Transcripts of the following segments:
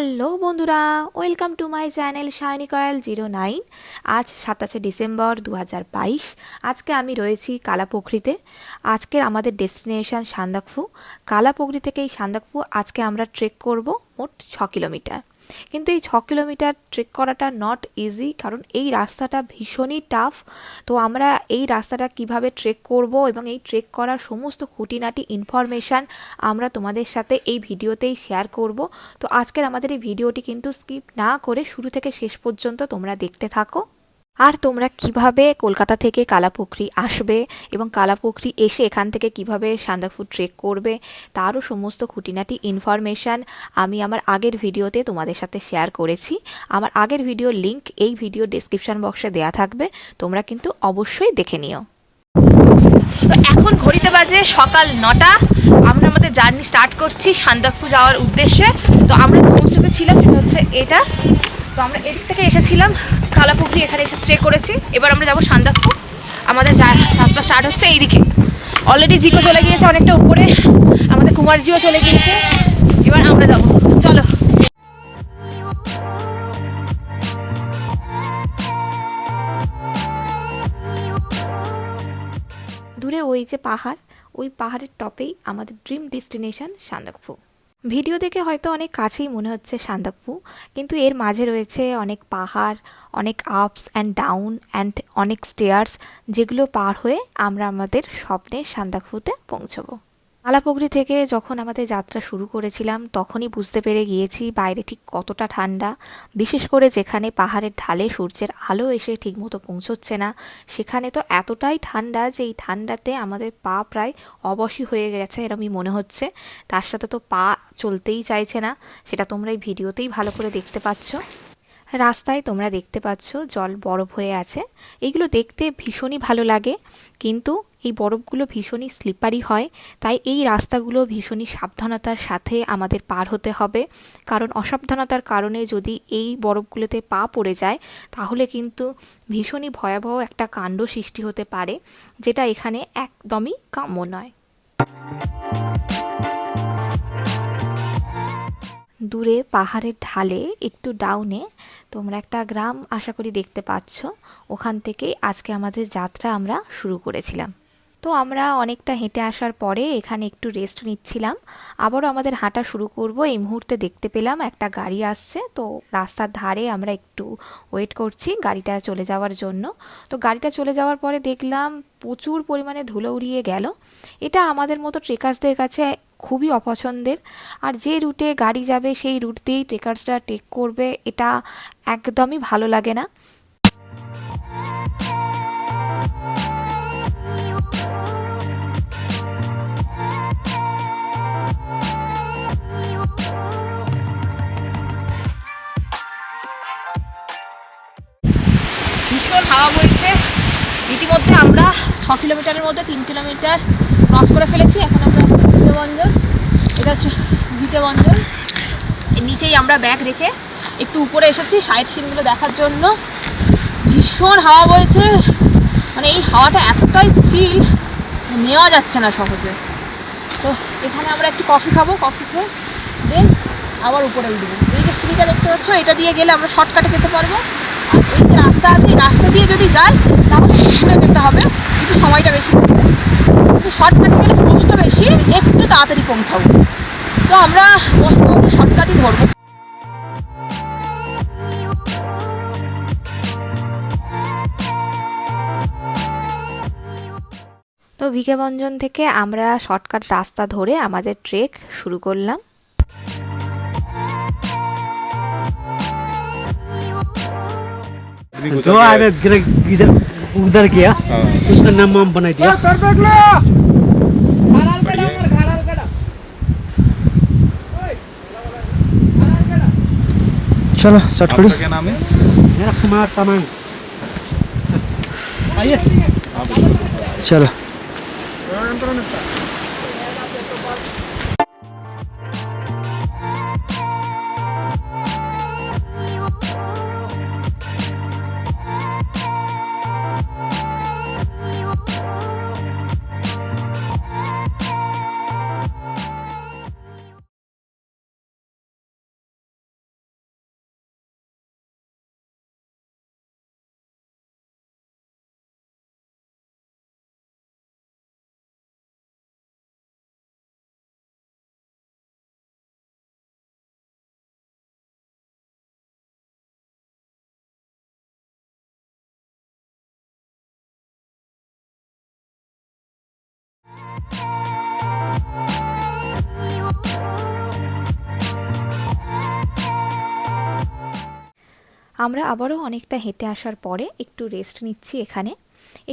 Hello বন্ধুরা, welcome to my channel shiny coil 09। আজ 27 December 2022। আজকে আমি রয়েছি কালাপোখরিতে। আজকের আমাদের ডেস্টিনেশন সান্দাকফু। কালাপোখরি থেকে এই সান্দাকফু আজকে আমরা ট্রেক করব মোট 6 কিলোমিটার। কিন্তু এই 6 কিলোমিটার ট্রেক করাটা নট ইজি, কারণ এই রাস্তাটা ভীষণই টাফ। তো আমরা এই রাস্তাটা কিভাবে ট্রেক করব এবং এই ট্রেক করার সমস্ত খুঁটিনাটি ইনফরমেশান আমরা তোমাদের সাথে এই ভিডিওতেই শেয়ার করব। তো আজকের আমাদের এই ভিডিওটি কিন্তু স্কিপ না করে শুরু থেকে শেষ পর্যন্ত তোমরা দেখতে থাকো। আর তোমরা কিভাবে কলকাতা থেকে কালাপোখরি আসবে এবং কালাপোখরি এসে এখান থেকে কিভাবে সান্দাকফু ট্রেক করবে তারও সমস্ত খুঁটিনাটি ইনফরমেশান আমি আমার আগের ভিডিওতে তোমাদের সাথে শেয়ার করেছি। আমার আগের ভিডিওর লিংক এই ভিডিও ডেসক্রিপশন বক্সে দেওয়া থাকবে, তোমরা কিন্তু অবশ্যই দেখে নিও। তো এখন ঘড়িতে বাজে সকাল 9টা। আমরা আমাদের জার্নি স্টার্ট করছি সান্দাকফু যাওয়ার উদ্দেশ্যে। তো আমরা পৌঁছতে ছিলাম সেটা হচ্ছে এটা। তো আমরা এদিক থেকে এসেছিলাম কালাপোখরি, এখানে এসে স্টে করেছি। এবার আমরা যাবো সান্দাকফু। আমাদের যাত্রা স্টার্ট হচ্ছে এইদিকে। অলরেডি জিকো চলে গিয়েছে অনেকটা উপরে, আমাদের কুমারজিও চলে গিয়েছে। এবার আমরা যাবো, চলো। দূরে ওই যে পাহাড়, ওই পাহাড়ের টপেই আমাদের ড্রিম ডেস্টিনেশন সান্দাকফু। ভিডিও দেখে হয়তো অনেক কাছেই মনে হচ্ছে সান্দাকফু, কিন্তু এর মাঝে রয়েছে অনেক পাহাড়, অনেক আপস অ্যান্ড ডাউন অ্যান্ড অনেক স্টেয়ার্স, যেগুলো পার হয়ে আমরা আমাদের স্বপ্নের সান্দাকফুতে পৌঁছবো। কালাপোখরি থেকে যখন আমাদের যাত্রা শুরু করেছিলাম তখনই বুঝতে পেরে গিয়েছি বাইরে ঠিক কতটা ঠান্ডা। বিশেষ করে যেখানে পাহাড়ের ঢালে সূর্যের আলো এসে ঠিকমতো পৌঁছচ্ছে না, সেখানে তো এতটাই ঠান্ডা যে এই ঠান্ডাতে আমাদের পা প্রায় অবশী হয়ে গেছে এরমই মনে হচ্ছে। তার সাথে তো পা চলতেই চাইছে না, সেটা তোমরা এই ভিডিওতেই ভালো করে দেখতে পাচ্ছ। রাস্তায় তোমরা দেখতে পাচ্ছ জল বরফ হয়ে আছে। এইগুলো দেখতে ভীষণই ভালো লাগে, কিন্তু এই বরফগুলো ভীষণই স্লিপারি হয়। তাই এই রাস্তাগুলো ভীষণই সাবধানতার সাথে আমাদের পার হতে হবে, কারণ অসাবধানতার কারণে যদি এই বরফগুলোতে পা পড়ে যায় তাহলে কিন্তু ভীষণই ভয়াবহ একটা কাণ্ড সৃষ্টি হতে পারে, যেটা এখানে একদমই কাম্য নয়। দূরে পাহাড়ের ঢালে একটু ডাউনে তোমরা একটা গ্রাম আশা করি দেখতে পাচ্ছ। ওখান থেকেই আজকে আমাদের যাত্রা আমরা শুরু করেছিলাম। তো আমরা অনেকটা হেঁটে আসার পরে এখানে একটু রেস্ট নিচ্ছিলাম, আবারও আমাদের হাঁটা শুরু করব। এই মুহূর্তে দেখতে পেলাম একটা গাড়ি আসছে, তো রাস্তার ধারে আমরা একটু ওয়েট করছি গাড়িটা চলে যাওয়ার জন্য। তো গাড়িটা চলে যাওয়ার পরে দেখলাম প্রচুর পরিমাণে ধুলো উড়িয়ে গেল। এটা আমাদের মতো ট্রেকার্সদের কাছে খুবই অপছন্দের। আর যে রুটে গাড়ি যাবে সেই রুট দিয়েই ট্রেকার্সরা ট্রেক করবে, এটা একদমই ভালো লাগে না। ভীষণ হাওয়া বইছে। ইতিমধ্যে আমরা 6 কিলোমিটারের মধ্যে 3 কিলোমিটার ক্রস করে ফেলেছি। এখন আমরা ভিকেবঞ্জন, এটা হচ্ছে ভিকেবঞ্জন। এর নিচেই আমরা ব্যাগ রেখে একটু উপরে এসেছি সাইড সিনগুলো দেখার জন্য। ভীষণ হাওয়া বইছে, মানে এই হাওয়াটা এতটাই চিল, নেওয়া যাচ্ছে না সহজে। তো এখানে আমরা একটু কফি খাবো, কফি খেয়ে দেন আবার উপরে উঠবো। এই যে সিঁড়িটা দেখতে পাচ্ছ, এটা দিয়ে গেলে আমরা শর্টকাটে যেতে পারবো। আর এই যে রাস্তা আছে, এই রাস্তা দিয়ে যদি যাই তাহলে ঘুরে যেতে হবে, একটু সময়টা বেশি লাগবে। কিন্তু শর্টকাটে গেলে কষ্ট বেশি, একটু তাড়াতাড়ি পৌঁছাবো। তো আমরা মোস্ট প্রবলি শর্টকাটই ধরবো। তো ভিকেবঞ্জন থেকে আমরা শর্টকাট রাস্তা ধরে আমাদের ট্রেক শুরু করলাম। जो आगे उधर गया उसका नाम वाम बना दिया। चलो स्टार्ट करो। क्या नाम है? मेरा कुमार तमांग। आइए चलो। আমরা আবারও অনেকটা হেঁটে আসার পরে একটু রেস্ট নিচ্ছি এখানে।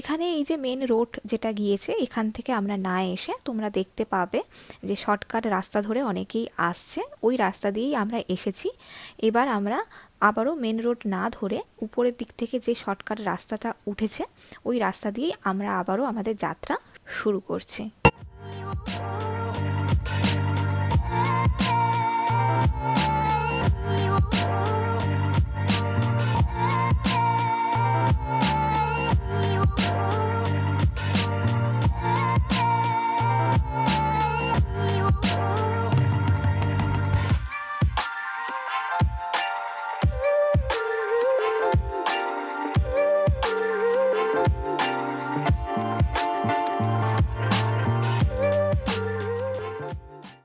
এখানে এই যে মেন রোড যেটা গিয়েছে, এখান থেকে আমরা না এসে তোমরা দেখতে পাবে যে শর্টকাট রাস্তা ধরে অনেকেই আসছে, ওই রাস্তা দিয়েই আমরা এসেছি। এবার আমরা আবারও মেন রোড না ধরে উপরের দিক থেকে যে শর্টকাট রাস্তাটা উঠেছে, ওই রাস্তা দিয়েই আমরা আবারও আমাদের যাত্রা শুরু করছি।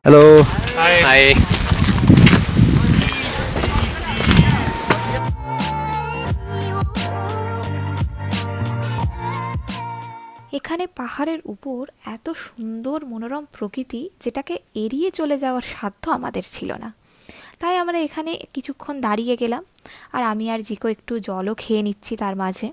হ্যালো। হাই। এখানে পাহাড়ের উপর এত সুন্দর মনোরম প্রকৃতি, যেটাকে এড়িয়ে চলে যাওয়ার সাধ্য আমাদের ছিল না। তাই আমরা এখানে কিছুক্ষণ দাঁড়িয়ে গেলাম, আর আমি আর জিকো একটু জলও খেয়ে নিচ্ছি তার মাঝে।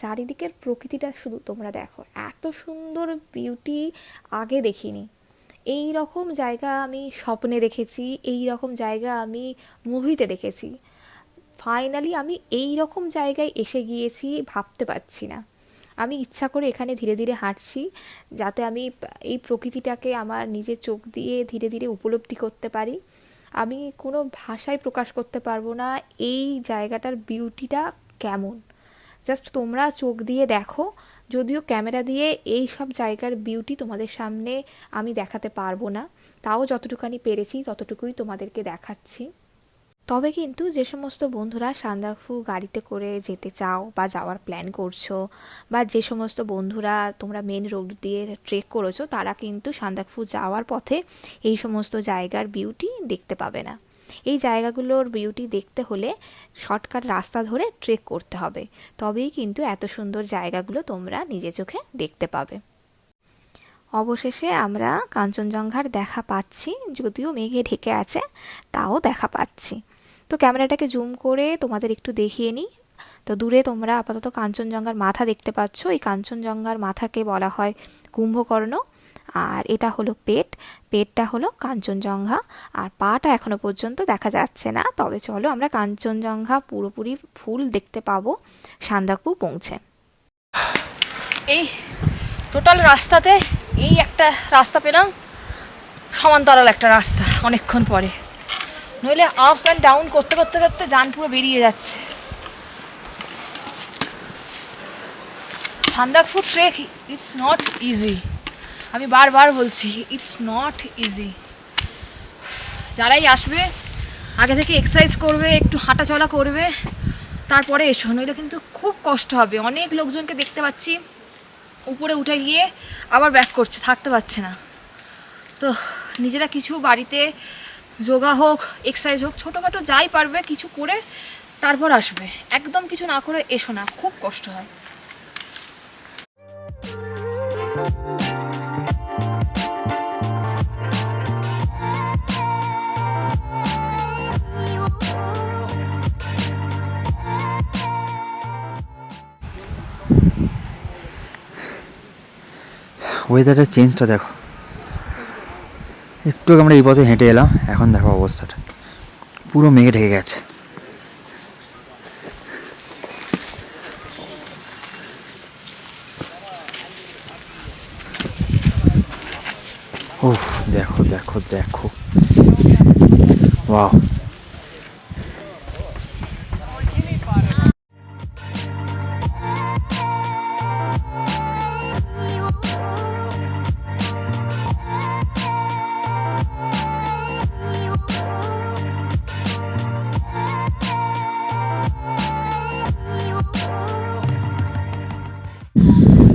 চারিদিকের প্রকৃতিটা শুধু তোমরা দেখো, এত সুন্দর বিউটি আগে দেখিনি। এই রকম জায়গা আমি স্বপ্নে দেখেছি, এই রকম জায়গা আমি মুভিতে দেখেছি। ফাইনালি আমি এই রকম জায়গায় এসে গিয়েছি, ভাবতে পারছি না। আমি ইচ্ছা করে এখানে ধীরে ধীরে হাঁটছি, যাতে আমি এই প্রকৃতিটাকে আমার নিজের চোখ দিয়ে ধীরে ধীরে উপলব্ধি করতে পারি। আমি কোনো ভাষায় প্রকাশ করতে পারবো না এই জায়গাটার বিউটিটা কেমন। জাস্ট তোমরা চোখ দিয়ে দেখো। যদিও ক্যামেরা দিয়ে এই সব জায়গার বিউটি তোমাদের সামনে আমি দেখাতে পারবো না, তাও যতটুকুনি পেরেছি ততটুকুই তোমাদেরকে দেখাচ্ছি। তবে কিন্তু যে সমস্ত বন্ধুরা সান্দাকফু গাড়িতে করে যেতে চাও বা যাওয়ার প্ল্যান করছো, বা যে সমস্ত বন্ধুরা তোমরা মেন রোড দিয়ে ট্রেক করেছো, তারা কিন্তু সান্দাকফু যাওয়ার পথে এই সমস্ত জায়গার বিউটি দেখতে পাবে না। এই জায়গাগুলোর বিউটি দেখতে হলে শর্টকাট রাস্তা ধরে ট্রেক করতে হবে, তবেই কিন্তু এত সুন্দর জায়গাগুলো তোমরা নিজে চোখে দেখতে পাবে। অবশেষে আমরা কাঞ্চনজঙ্ঘার দেখা পাচ্ছি, যদিও মেঘে ঢেকে আছে, তাও দেখা পাচ্ছি। তো ক্যামেরাটাকে জুম করে তোমাদের একটু দেখিয়ে নিই। তো দূরে তোমরা আপাতত কাঞ্চনজঙ্ঘার মাথা দেখতে পাচ্ছ। এই কাঞ্চনজঙ্ঘার মাথাকে বলা হয় কুম্ভকর্ণ, আর এটা হলো পেটটা হলো কাঞ্চনজঙ্ঘা, আর পাটা এখনো পর্যন্ত দেখা যাচ্ছে না। তবে চলো আমরা কাঞ্চনজঙ্ঘা পুরোপুরি ফুল দেখতে পাবো সান্দাকফু পৌঁছে। এই টোটাল রাস্তাতে এই একটা রাস্তা পেলাম, সমান্তরাল একটা রাস্তা অনেকক্ষণ পরে, নইলে আপস অ্যান্ড ডাউন করতে করতে করতে যান পুরো বেরিয়ে যাচ্ছে। Sandakphu trek it's not easy, আমি বারবার বলছি, ইটস নট ইজি। যারাই আসবে আগে থেকে এক্সারসাইজ করবে, একটু হাঁটাচলা করবে, তারপরে এসো, নইলে কিন্তু খুব কষ্ট হবে। অনেক লোকজনকে দেখতে পাচ্ছি উপরে উঠে গিয়ে আবার ব্যাক করছে, থাকতে পারছে না। তো নিজেরা কিছু বাড়িতে যোগা হোক, এক্সারসাইজ হোক, ছোটোখাটো যাই পারবে কিছু করে তারপর আসবে। একদম কিছু না করে এসো না, খুব কষ্ট হয়। ওয়েদারের চেঞ্জটা দেখো। একটু আমরা এই পথে হেঁটে এলাম, এখন দেখো অবস্থাটা পুরো মেঘে ঢেকে গেছে। ওহ দেখো দেখো দেখো, ওয়াও।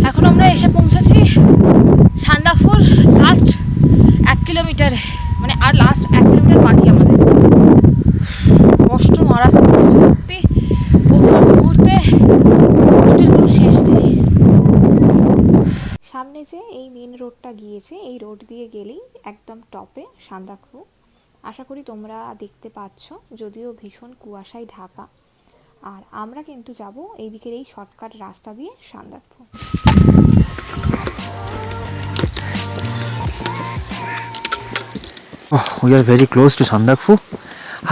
এখন আমরা এসে পৌঁছেছি সান্দাকফুর লাস্ট 1 কিলোমিটার, মানে আর লাস্ট 1 কিলোমিটার বাকি আমাদের। কষ্ট মারা সত্যি, প্রথম মুহূর্তে কষ্টের কোনো শেষ নেই। সামনে যে এই মেন রোডটা গিয়েছে, এই রোড দিয়ে গেলেই একদম টপে সান্দাকফু। আশা করি তোমরা দেখতে পাচ্ছ, যদিও ভীষণ কুয়াশায় ঢাকা। আর আমরা কিন্তু যাব এই দিকের এই শর্টকাট রাস্তা দিয়ে Sandakphu. We are very close to Sandakphu.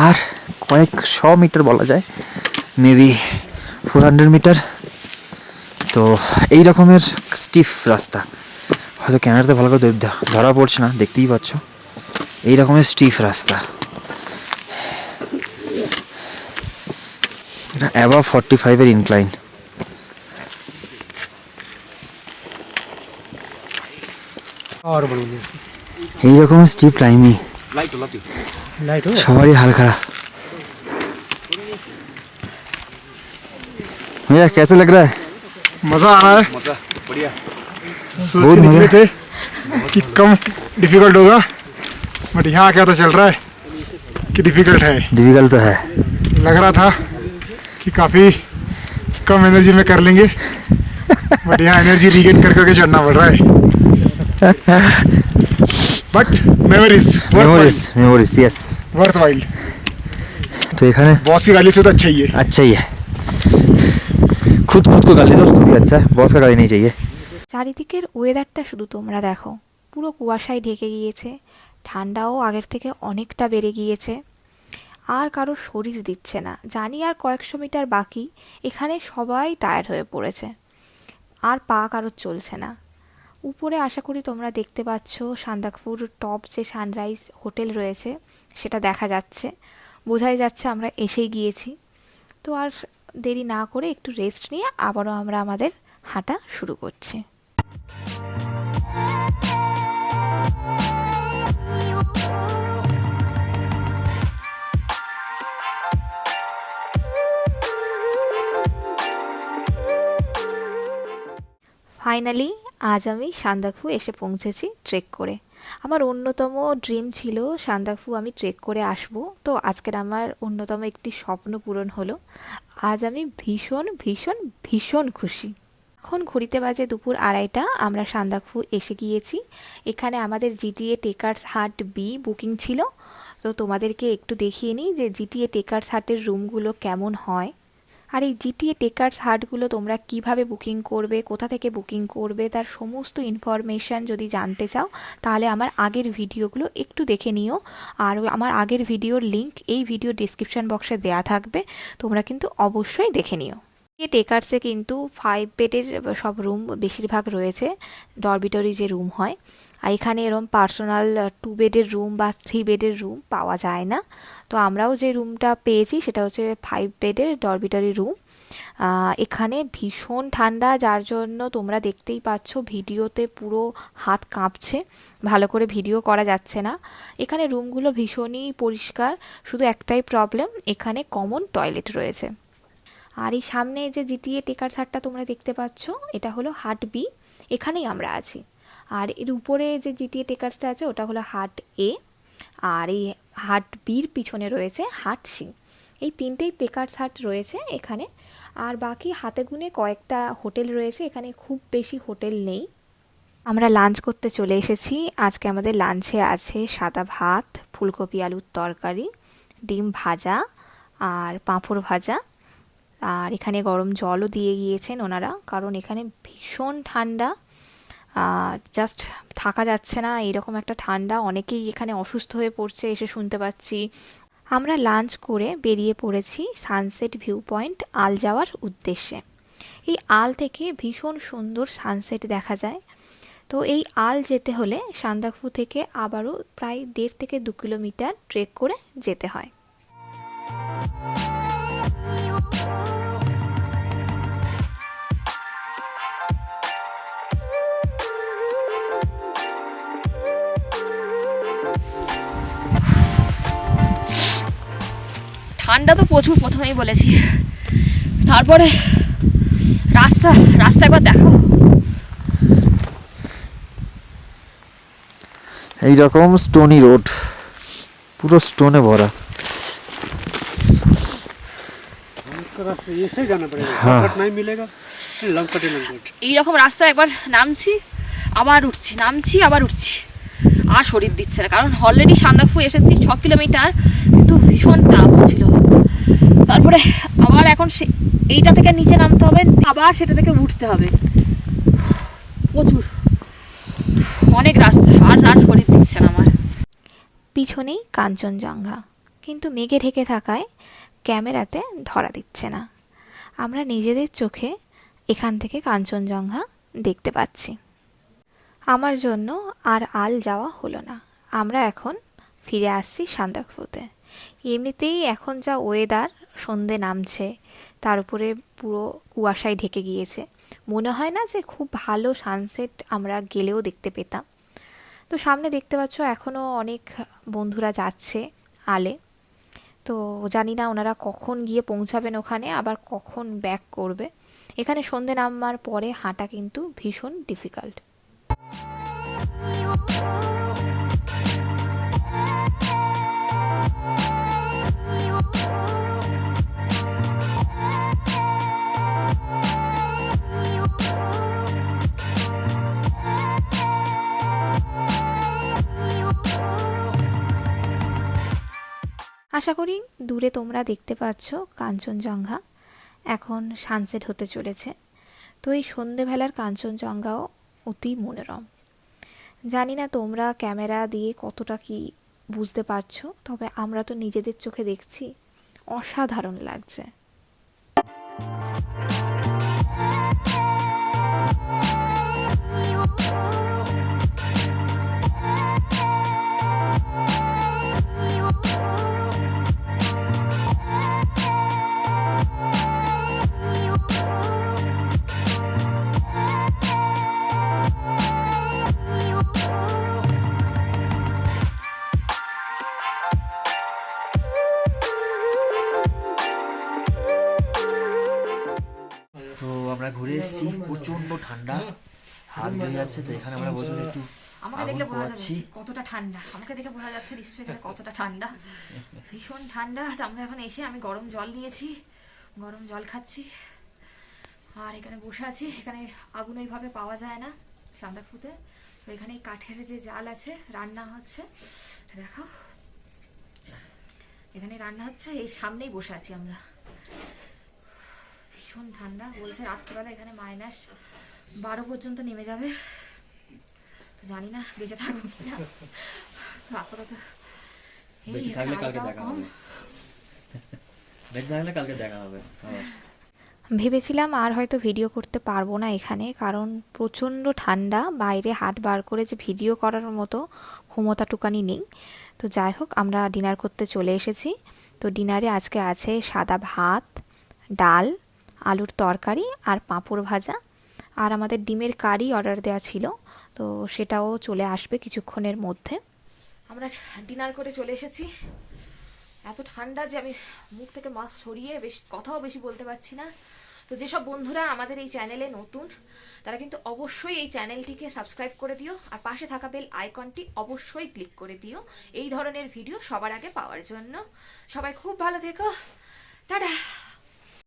আর কয়েকশো মিটার বলা যায়, মেবি 400 মিটার। তো এই রকমের স্টিফ রাস্তা, হয়তো ক্যামেরাতে ভালো করে ধরা পড়ছে না, দেখতেই পাচ্ছ এই রকমের স্টিফ রাস্তা। এটা অ্যাবাভ 45-এর ইনক্লাইন। और बनवली এই রকমের স্টিপ ক্লাইম্বিং लाइट हो সবারই हाल खराब। भैया कैसे लग रहा है? मज़ा आ रहा है। सोच बहुत के मज़ा। निकले थे कि कम डिफिकल्ट होगा, बट यहाँ आके पता चल रहा है कि डिफिकल्ट है। डिफिकल्ट तो है। लग रहा था कि काफ़ी कम एनर्जी में कर लेंगे, बट यहाँ एनर्जी रीगेन कर करके चढ़ना पड़ रहा है। But memories memories yes. Worth while. तो এখানে बॉस की गाली से तो अच्छा ही है। अच्छा ही है। खुद को गाली दो तो भी अच्छा है, बॉस का गाली नहीं चाहिए। চারিদিকের ওয়েদারটা শুধু তোমরা দেখো, পুরো কুয়াশায় ঢেকে গিয়েছে, ঠান্ডাও আগের থেকে অনেকটা বেড়ে গিয়েছে, আর কারো শরীর দিচ্ছে না। জানি আর কয়েকশো মিটার বাকি, এখানে সবাই টায়ার্ড হয়ে পড়েছে, আর পা কারোর চলছে না। উপরে আশা করি তোমরা দেখতে পাচ্ছ সান্দাকফুর টপ যে সানরাইজ হোটেল রয়েছে সেটা দেখা যাচ্ছে, বোঝাই যাচ্ছে আমরা এসেই গিয়েছি। তো আর দেরি না করে একটু রেস্ট নিয়ে আবারও আমরা আমাদের হাঁটা শুরু করছি। ফাইনালি আজ আমি সান্দাকফু এসে পৌঁছেছি ট্রেক করে। আমার অন্যতম ড্রিম ছিল সান্দাকফু আমি ট্রেক করে আসব, তো আজকের আমার অন্যতম একটি স্বপ্ন পূরণ হলো। আজ আমি ভীষণ ভীষণ ভীষণ খুশি। এখন ঘড়িতে বাজে দুপুর 2:30, আমরা সান্দাকফু এসে গিয়েছি। এখানে আমাদের জিটিএ টেকার্স হাট বি বুকিং ছিল, তো তোমাদেরকে একটু দেখিয়ে নিই যে জিটিএ টেকার্স হাটের রুমগুলো কেমন হয়। আর এই জিটিএ টেকার্স হাটগুলো তোমরা কিভাবে বুকিং করবে, কোথা থেকে বুকিং করবে, তার সমস্ত ইনফরমেশান যদি জানতে চাও তাহলে আমার আগের ভিডিওগুলো একটু দেখে নিও। আর আমার আগের ভিডিওর লিঙ্ক এই ভিডিও ডিসক্রিপশান বক্সে দেওয়া থাকবে, তোমরা কিন্তু অবশ্যই দেখে নিও। এই টেকার্সে কিন্তু 5 বেডের সব রুম বেশিরভাগ রয়েছে, ডরমিটরি যে রুম হয়। আর এখানে এরকম পার্সোনাল 2 বেডের রুম বা 3 বেডের রুম পাওয়া যায় না। তো আমরাও যে রুমটা পেয়েছি সেটা হচ্ছে 5 বেডের ডরমিটরি রুম। এখানে ভীষণ ঠান্ডা, যার জন্য তোমরা দেখতেই পাচ্ছ ভিডিওতে পুরো হাত কাঁপছে, ভালো করে ভিডিও করা যাচ্ছে না। এখানে রুমগুলো ভীষণই পরিষ্কার, শুধু একটাই প্রবলেম, এখানে কমন টয়লেট রয়েছে। আর এই সামনে যে জিটিএ টেকার্স হাটটা তোমরা দেখতে পাচ্ছ এটা হলো হাট বি, এখানেই আমরা আছি। আর এর উপরে যে জিটিএ টেকার্সটা আছে ওটা হলো হাট এ, আর এই হাট বির পিছনে রয়েছে হাট সি। এই তিনটেই টেকার্স হাট রয়েছে এখানে। আর বাকি হাতে গুনে কয়েকটা হোটেল রয়েছে, এখানে খুব বেশি হোটেল নেই। আমরা লাঞ্চ করতে চলে এসেছি। আজকে আমাদের লাঞ্চে আছে সাদা ভাত, ফুলকপি আলুর তরকারি, ডিম ভাজা আর পাঁপড় ভাজা। আর এখানে গরম জলও দিয়ে গিয়েছেন ওনারা, কারণ এখানে ভীষণ ঠান্ডা, জাস্ট থাকা যাচ্ছে না, এরকম একটা ঠান্ডা। অনেকেই এখানে অসুস্থ হয়ে পড়ছে এসে শুনতে পাচ্ছি। আমরা লাঞ্চ করে বেরিয়ে পড়েছি সানসেট ভিউ পয়েন্ট আল যাওয়ার উদ্দেশ্যে। এই আল থেকে ভীষণ সুন্দর সানসেট দেখা যায়, তো এই আল যেতে হলে সান্দাকফু থেকে আবারও প্রায় 1.5 থেকে 2 কিলোমিটার ট্রেক করে যেতে হয়। ঠান্ডা তো প্রচুর, প্রথমেই বলেছি। তারপরে রাস্তা একবার দেখো। এইরকম স্টোনি রোড, পুরো স্টোনে ভরা। हमको रास्ता ये से जाना पड़ेगा, हाँ। शॉर्टकट नहीं मिलेगा, लंकट ही लंकट। এইরকম রাস্তা একবার নামছি আবার উঠছি, নামছি আবার উঠছি, আর শরীর দিচ্ছে না। কারণ অলরেডি সান্দাকফু এসেছি 6 কিলোমিটার, কিন্তু ভীষণ টাফ ছিল। তারপরে আবার এখন এইটা থেকে নিচে নামতে হবে, আবার সেটা থেকে উঠতে হবে। প্রচুর, অনেক রাস্তা, আর শরীর দিচ্ছে না আমার। পিছনেই কাঞ্চনজঙ্ঘা, কিন্তু মেঘে ঢেকে থাকায় ক্যামেরাতে ধরা দিচ্ছে না। আমরা নিজেদের চোখে এখান থেকে কাঞ্চনজঙ্ঘা দেখতে পাচ্ছি। আমার জন্য আর আল যাওয়া হলো না। আমরা এখন ফিরে আসছি সান্দাকফুতে। এমনিতেই এখন যা ওয়েদার, সন্ধে নামছে, তার উপরে পুরো কুয়াশায় ঢেকে গিয়েছে। মনে হয় না যে খুব ভালো সানসেট আমরা গেলেও দেখতে পেতাম। তো সামনে দেখতে পাচ্ছ এখনও অনেক বন্ধুরা যাচ্ছে আলে। তো জানি না ওনারা কখন গিয়ে পৌঁছাবেন ওখানে, আবার কখন ব্যাক করবে। এখানে সন্ধে নামার পরে হাঁটা কিন্তু ভীষণ ডিফিকাল্ট। আশা করি দূরে তোমরা দেখতে পাচ্ছ কাঞ্চনজঙ্ঘা। এখন সানসেট হতে চলেছে। তো এই সন্ধেবেলার কাঞ্চনজঙ্ঘাও অতি মনোরম। জানি না তোমরা ক্যামেরা দিয়ে কতটা কি বুঝতে পারছো, তবে আমরা তো নিজেদের চোখে দেখছি, অসাধারণ লাগছে। তো আমরা ঘুরে এসেছি, প্রচন্ড ঠান্ডা, হাত ধরে যাচ্ছে। তো এখানে আমরা বসে একটু আমাকে দেখলে বোঝা যাচ্ছে কতটা ঠান্ডা, আমাকে দেখে বোঝা যাচ্ছে নিশ্চয়ই এখানে কতটা ঠান্ডা, ভীষণ ঠান্ডা। তো আমরা এখন এসে আমি গরম জল নিয়েছি, গরম জল খাচ্ছি, আর এখানে বসে আছি। এখানে আগুন ওইভাবে পাওয়া যায় না সান্দাকফুতে। তো এখানে কাঠের যে জাল আছে, রান্না হচ্ছে, দেখো এখানে রান্না হচ্ছে, এই সামনেই বসে আছি আমরা। ভীষণ ঠান্ডা, বলছে রাত্রিবেলা এখানে -12 পর্যন্ত নেমে যাবে। তো জানি না বেঁচে থাকবো কিনা। তো আপাতত বেঁচে থাকলে কালকে দেখা হবে, বেঁচে থাকলে কালকে দেখা হবে। ভেবেছিলাম আর হয়তো ভিডিও করতে পারবো না এখানে, কারণ প্রচণ্ড ঠান্ডা, বাইরে হাত বার করে যে ভিডিও করার মতো ক্ষমতাটুকানি নেই। তো যাই হোক, আমরা ডিনার করতে চলে এসেছি। তো ডিনারে আজকে আছে সাদা ভাত, ডাল, আলুর তরকারি আর পাঁপড় ভাজা, আর আমাদের ডিমের কারি অর্ডার দেওয়া ছিল, তো সেটাও চলে আসবে কিছুক্ষণের মধ্যে। আমরা ডিনার করে চলে এসেছি। এত ঠান্ডা যে আমি মুখ থেকে মাস্ক সরিয়ে কথাও বেশি বলতে পারছি না। তো যেসব বন্ধুরা আমাদের এই চ্যানেলে নতুন, তারা কিন্তু অবশ্যই এই চ্যানেলটিকে সাবস্ক্রাইব করে দিও, আর পাশে থাকা বেল আইকনটি অবশ্যই ক্লিক করে দিও এই ধরনের ভিডিও সবার আগে পাওয়ার জন্য। সবাই খুব ভালো থেকো, টাটা।